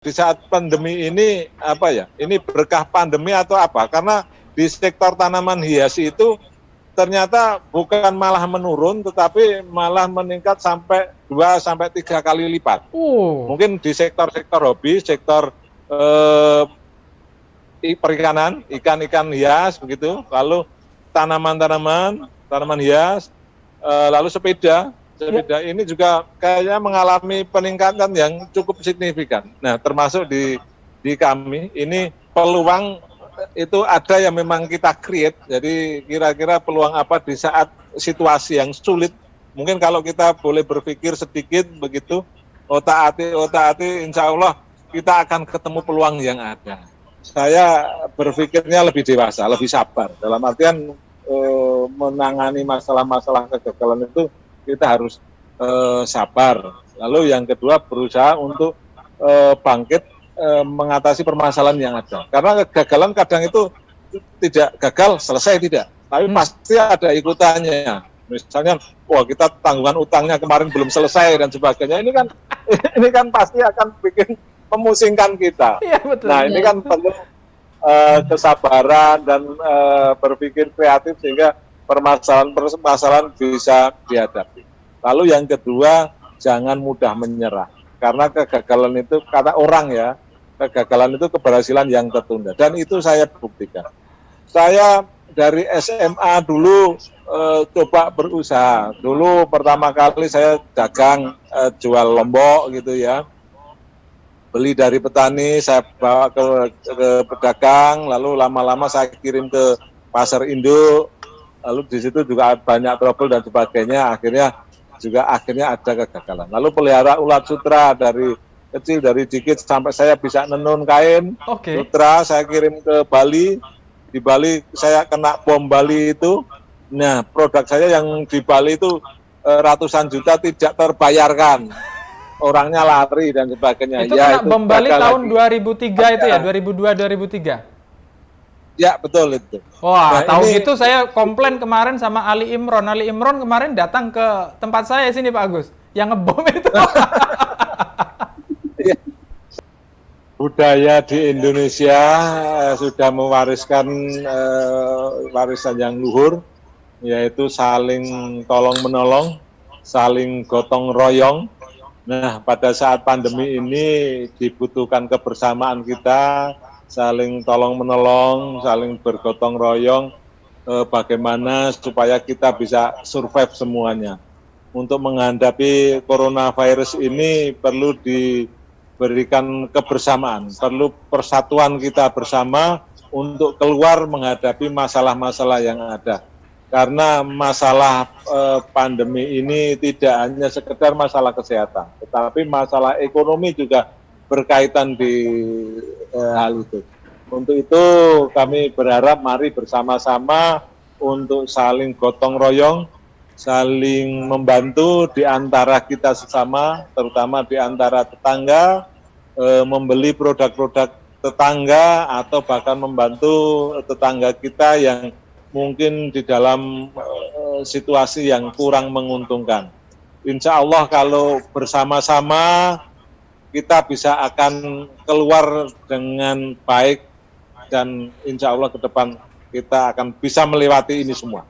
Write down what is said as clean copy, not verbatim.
di saat pandemi ini apa ya? Ini berkah pandemi atau apa? Karena di sektor tanaman hias itu ternyata bukan malah menurun, tetapi malah meningkat sampai 2 sampai 3 kali lipat. Mungkin di sektor-sektor hobi, sektor perikanan, ikan-ikan hias begitu, lalu tanaman hias, lalu sepeda ini juga kayaknya mengalami peningkatan yang cukup signifikan. Nah, termasuk di kami ini peluang itu ada yang memang kita create. Jadi kira-kira peluang apa di saat situasi yang sulit. Mungkin kalau kita boleh berpikir sedikit begitu, otak-atik, insya Allah kita akan ketemu peluang yang ada. Saya berpikirnya lebih dewasa, lebih sabar. Dalam artian menangani masalah-masalah kegagalan itu kita harus sabar. Lalu yang kedua berusaha untuk bangkit mengatasi permasalahan yang ada. Karena kegagalan kadang itu tidak gagal selesai tidak, tapi pasti ada ikutannya. Misalnya, wah kita tanggungan utangnya kemarin belum selesai dan sebagainya. Ini kan pasti akan bikin memusingkan kita. Ya, betul. Nah, ini kan perlu kesabaran dan berpikir kreatif sehingga permasalahan bisa dihadapi. Lalu yang kedua, jangan mudah menyerah. Karena kegagalan itu, kata orang ya, kegagalan itu keberhasilan yang tertunda. Dan itu saya buktikan. Saya dari SMA dulu coba berusaha. Dulu pertama kali saya dagang jual lombok gitu ya. Beli dari petani, saya bawa ke pedagang, lalu lama-lama saya kirim ke pasar induk, lalu di situ juga banyak trouble dan sebagainya, akhirnya ada kegagalan. Lalu pelihara ulat sutra dari kecil, dari dikit sampai saya bisa nenun kain, sutra, saya kirim ke Bali, di Bali saya kena bom Bali itu, nah produk saya yang di Bali itu ratusan juta tidak terbayarkan. Orangnya lari dan sebagainya. Itu kena bom Bali tahun 2003 itu ya, 2002-2003? Ya, betul itu. Wah, tahu gitu saya komplain kemarin sama Ali Imron. Ali Imron kemarin datang ke tempat saya sini Pak Agus, yang ngebom itu. Budaya di Indonesia sudah mewariskan warisan yang luhur, yaitu saling tolong-menolong, saling gotong royong. Nah, pada saat pandemi ini dibutuhkan kebersamaan kita, saling tolong-menolong, saling bergotong royong, bagaimana supaya kita bisa survive semuanya. Untuk menghadapi coronavirus ini perlu diberikan kebersamaan, perlu persatuan kita bersama untuk keluar menghadapi masalah-masalah yang ada. Karena masalah pandemi ini tidak hanya sekedar masalah kesehatan, tetapi masalah ekonomi juga berkaitan di hal itu. Untuk itu kami berharap mari bersama-sama untuk saling gotong royong, saling membantu di antara kita sesama, terutama di antara tetangga, membeli produk-produk tetangga atau bahkan membantu tetangga kita yang mungkin di dalam situasi yang kurang menguntungkan. Insya Allah kalau bersama-sama kita bisa akan keluar dengan baik dan insya Allah ke depan kita akan bisa melewati ini semua.